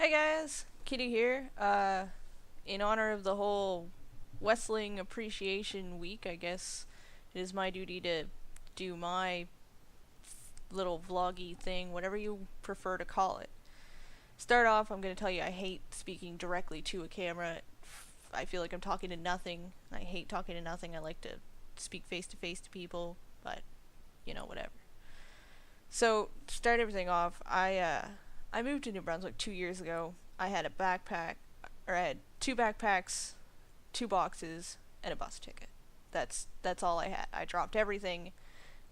Hi guys, Kitty here. In honor of the whole Wesling Appreciation Week, I guess it is my duty to do my little vloggy thing, whatever you prefer to call it. Start off, I'm going to tell you I hate speaking directly to a camera. I feel like I'm talking to nothing. I hate talking to nothing. I like to speak face to face to people, but whatever. So, to start everything off, I moved to New Brunswick 2 years ago. I had a backpack, or I had two backpacks, two boxes, and a bus ticket. That's all I had. I dropped everything,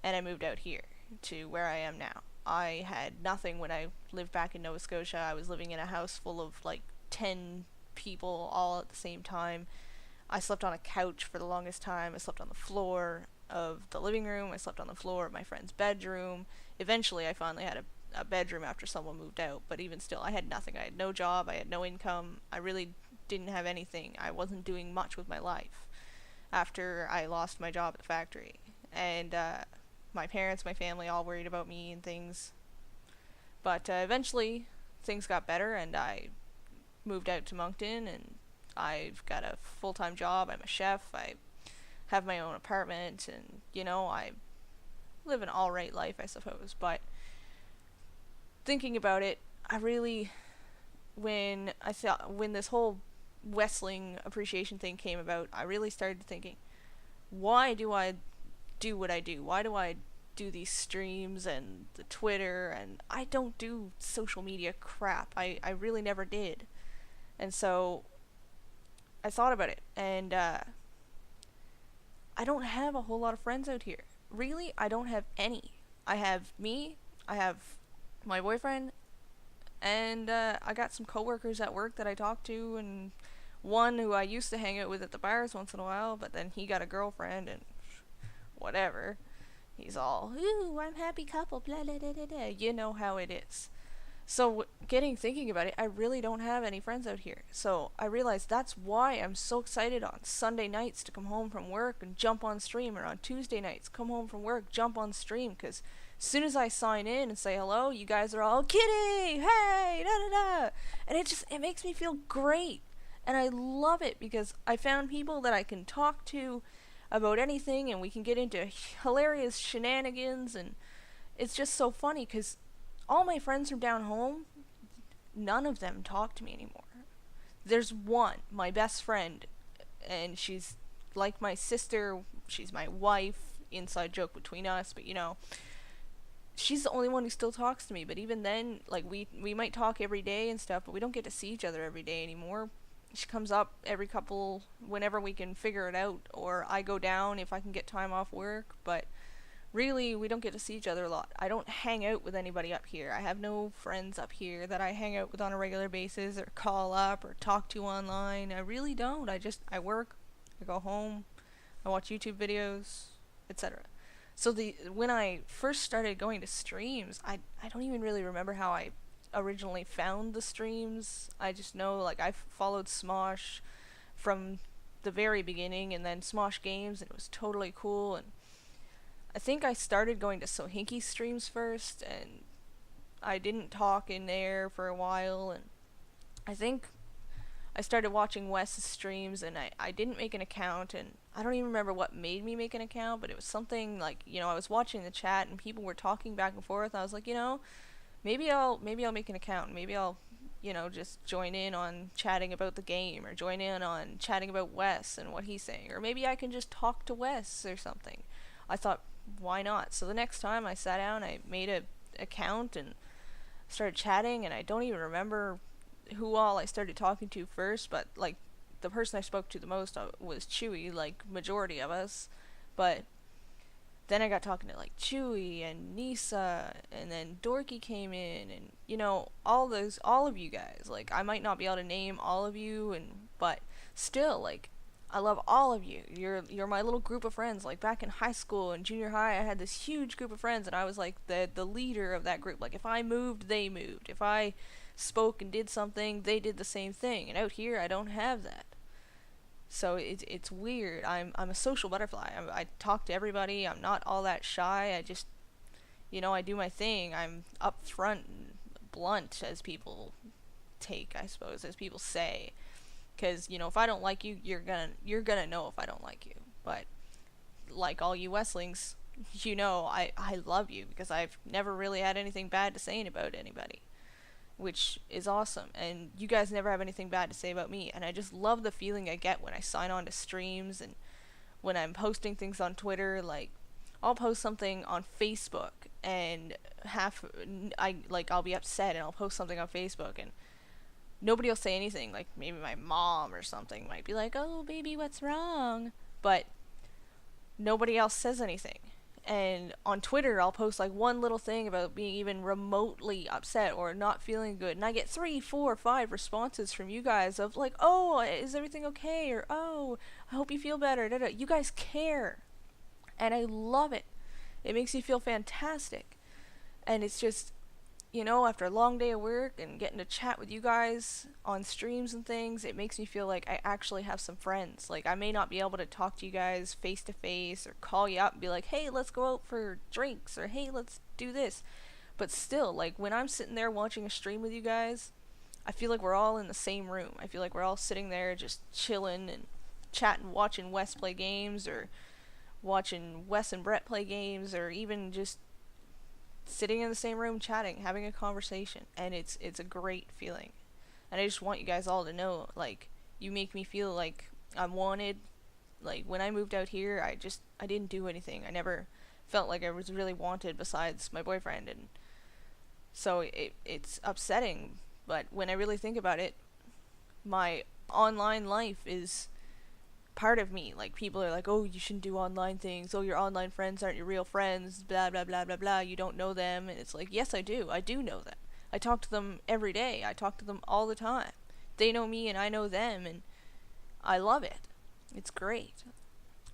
and I moved out here to where I am now. I had nothing when I lived back in Nova Scotia. I was living in a house full of like 10 people all at the same time. I slept on a couch for the longest time. I slept on the floor of the living room. I slept on the floor of my friend's bedroom. Eventually, I finally had a bedroom after someone moved out, but even still, I had nothing. I had no job. I had no income. I really didn't have anything. I wasn't doing much with my life after I lost my job at the factory. And my parents, my family, all worried about me and things. But eventually, things got better, and I moved out to Moncton, and I've got a full-time job. I'm a chef. I have my own apartment, and I live an all-right life, I suppose. But thinking about it, I really, when this whole Wesling Appreciation thing came about, I really started thinking, why do I do what I do? Why do I do these streams and the Twitter? And I don't do social media crap. I really never did. And so I thought about it, and I don't have a whole lot of friends out here. Really, I don't have any. I have me, I have my boyfriend, and I got some coworkers at work that I talk to, and one who I used to hang out with at the bars once in a while, but then he got a girlfriend, and whatever. He's all, ooh, I'm happy couple, blah, blah, blah, blah, blah. You know how it is. So, thinking about it, I really don't have any friends out here. So, I realized that's why I'm so excited on Sunday nights to come home from work and jump on stream, or on Tuesday nights, come home from work, jump on stream, because as soon as I sign in and say hello, you guys are all, Kitty, hey, da da da, and it makes me feel great. And I love it because I found people that I can talk to about anything, and we can get into hilarious shenanigans, and it's just so funny because all my friends from down home, none of them talk to me anymore. There's one, my best friend, and she's like my sister. She's my wife. Inside joke between us, but she's the only one who still talks to me. But even then, like we might talk every day and stuff, but we don't get to see each other every day anymore. She comes up every couple, whenever we can figure it out, or I go down if I can get time off work, but really, we don't get to see each other a lot. I don't hang out with anybody up here. I have no friends up here that I hang out with on a regular basis, or call up, or talk to online. I really don't. I work, I go home, I watch YouTube videos, etc. So when I first started going to streams, I don't even really remember how I originally found the streams. I just know, like, I followed Smosh from the very beginning, and then Smosh Games, and it was totally cool. And I think I started going to Sohinki streams first, and I didn't talk in there for a while, and I think I started watching Wes's streams, and I didn't make an account, and I don't even remember what made me make an account, but it was something like, I was watching the chat, and people were talking back and forth, and I was like, maybe I'll make an account, maybe I'll, just join in on chatting about the game, or join in on chatting about Wes and what he's saying, or maybe I can just talk to Wes or something. I thought, why not? So the next time I sat down, I made a account and started chatting, and I don't even remember who all I started talking to first, but like the person I spoke to the most was Chewy, like majority of us. But then I got talking to like Chewy and Nisa, and then Dorky came in, and all of you guys. Like, I might not be able to name all of you, but still, like, I love all of you. You're my little group of friends. Like, back in high school and junior high, I had this huge group of friends, and I was like the leader of that group. Like, if I moved, they moved. If I spoke and did something, they did the same thing. And out here, I don't have that. So it's weird. I'm a social butterfly. I talk to everybody. I'm not all that shy. I just, I do my thing. I'm upfront and blunt, as people take, I suppose, as people say. Because, you know, if I don't like you, you're gonna know if I don't like you. But like all you Weslings, you know, I love you because I've never really had anything bad to say about anybody, which is awesome. And you guys never have anything bad to say about me. And I just love the feeling I get when I sign on to streams and when I'm posting things on Twitter. Like, I'll post something on Facebook and I'll be upset and I'll post something on Facebook and nobody will say anything. Like, maybe my mom or something might be like, "Oh, baby, what's wrong?" But nobody else says anything. And on Twitter, I'll post like one little thing about being even remotely upset or not feeling good, and I get 3, 4, 5 responses from you guys of like, "Oh, is everything okay?" or "Oh, I hope you feel better." Da-da. You guys care, and I love it. It makes me feel fantastic, and it's just, you know, after a long day of work and getting to chat with you guys on streams and things, it makes me feel like I actually have some friends. Like, I may not be able to talk to you guys face to face or call you up and be like, "Hey, let's go out for drinks," or "Hey, let's do this." But still, like, when I'm sitting there watching a stream with you guys, I feel like we're all in the same room. I feel like we're all sitting there just chilling and chatting, watching Wes play games, or watching Wes and Brett play games, or even just sitting in the same room chatting, having a conversation, and it's a great feeling. And I just want you guys all to know, like, you make me feel like I'm wanted. Like, when I moved out here, I didn't do anything. I never felt like I was really wanted besides my boyfriend, and so it's upsetting. But when I really think about it, my online life is part of me. Like, people are like, "Oh, you shouldn't do online things. Oh, your online friends aren't your real friends, blah blah blah blah blah, you don't know them." And it's like, yes, I do know them. I talk to them every day. I talk to them all the time. They know me and I know them, and I love it. It's great.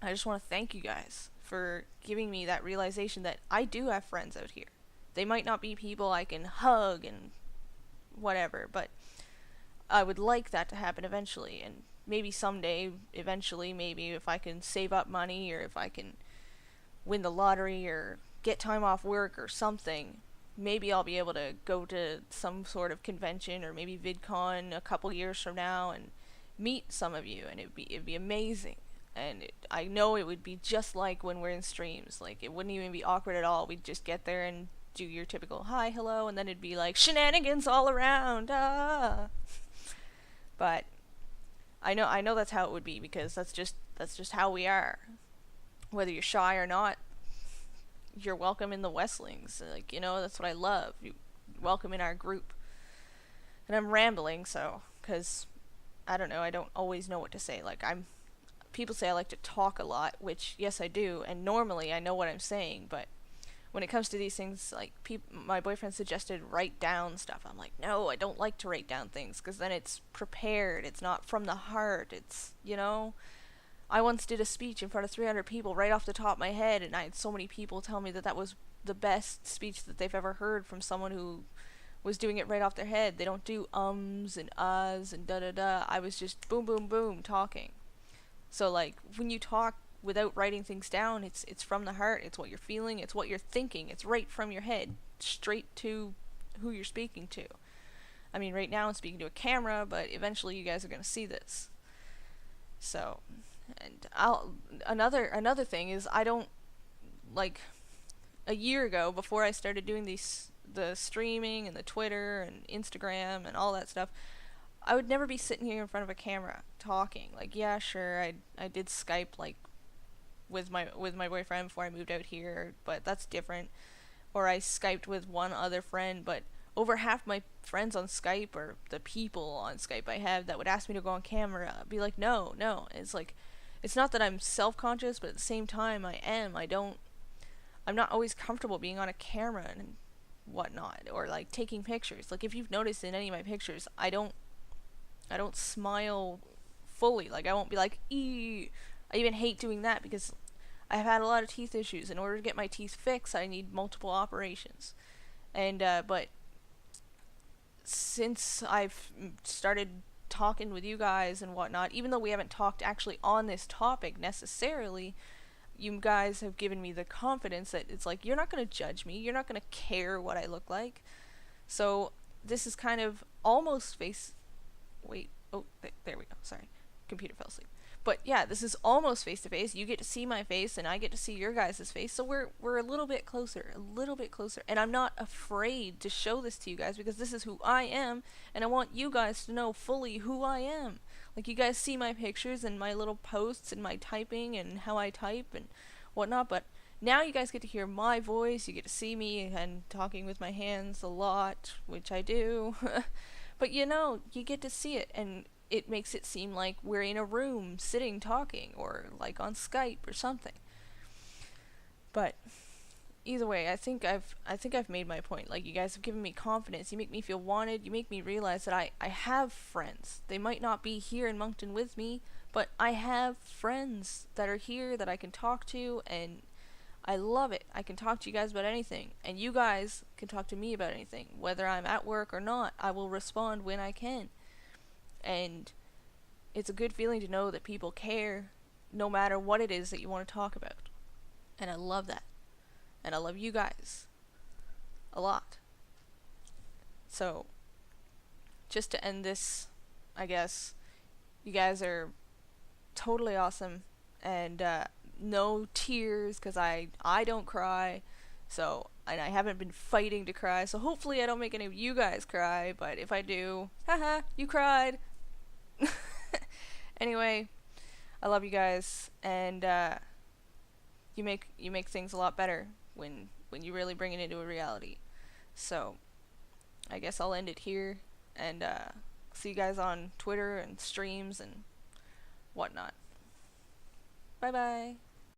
I just want to thank you guys for giving me that realization that I do have friends out here. They might not be people I can hug and whatever, but I would like that to happen eventually. And maybe someday, eventually, maybe if I can save up money, or if I can win the lottery or get time off work or something, maybe I'll be able to go to some sort of convention or maybe VidCon a couple years from now and meet some of you, and it'd be amazing. And I know it would be just like when we're in streams. Like, it wouldn't even be awkward at all. We'd just get there and do your typical hi, hello, and then it'd be like shenanigans all around. Ah. But I know that's how it would be, because that's just how we are. Whether you're shy or not, you're welcome in the Weslings. Like, you know, that's what I love. You welcome in our group. And I'm rambling, so, because I don't know, I don't always know what to say. Like, people say I like to talk a lot, which yes I do, and normally I know what I'm saying, but when it comes to these things, like, my boyfriend suggested write down stuff. I'm like, no, I don't like to write down things, because then it's prepared. It's not from the heart. It's, you know, I once did a speech in front of 300 people right off the top of my head, and I had so many people tell me that was the best speech that they've ever heard from someone who was doing it right off their head. They don't do ums and uhs and da-da-da. I was just boom, boom, boom, talking. So, like, when you talk without writing things down, it's from the heart. It's what you're feeling. It's what you're thinking. It's right from your head, straight to who you're speaking to. I mean, right now I'm speaking to a camera, but eventually you guys are gonna see this. So, and another thing is, I don't, like, a year ago, before I started doing the streaming and the Twitter and Instagram and all that stuff, I would never be sitting here in front of a camera talking. Like, yeah, sure, I did Skype, like, with my boyfriend before I moved out here, but that's different. Or I Skyped with one other friend, but over half my friends on Skype, or the people on Skype I have that would ask me to go on camera, I'd be like, no. It's like, it's not that I'm self-conscious, but at the same time I'm not always comfortable being on a camera and whatnot, or like taking pictures. Like, if you've noticed in any of my pictures, I don't smile fully. Like, I won't be like, ee. I even hate doing that, because I've had a lot of teeth issues. In order to get my teeth fixed, I need multiple operations. And, but since I've started talking with you guys and whatnot, even though we haven't talked actually on this topic necessarily, you guys have given me the confidence that it's like, you're not going to judge me. You're not going to care what I look like. So this is kind of almost face. Wait. Oh, there we go. Sorry, computer fell asleep. But yeah, this is almost face to face. You get to see my face, and I get to see your guys' face. So we're a little bit closer, a little bit closer. And I'm not afraid to show this to you guys because this is who I am, and I want you guys to know fully who I am. Like, you guys see my pictures and my little posts and my typing and how I type and whatnot, but now you guys get to hear my voice. You get to see me and talking with my hands a lot, which I do. But you get to see it, and it makes it seem like we're in a room sitting talking, or like on Skype or something. But either way, I think I've made my point. Like, you guys have given me confidence. You make me feel wanted. You make me realize that I have friends. They might not be here in Moncton with me, but I have friends that are here that I can talk to, and I love it. I can talk to you guys about anything, and you guys can talk to me about anything. Whether I'm at work or not, I will respond when I can. And it's a good feeling to know that people care no matter what it is that you want to talk about. And I love that. And I love you guys a lot. So, just to end this, I guess, you guys are totally awesome. And no tears, because I don't cry. So, and I haven't been fighting to cry. So hopefully I don't make any of you guys cry. But if I do, haha, you cried. Anyway, I love you guys, and you make things a lot better when you really bring it into a reality. So I guess I'll end it here, and see you guys on Twitter and streams and whatnot. Bye bye.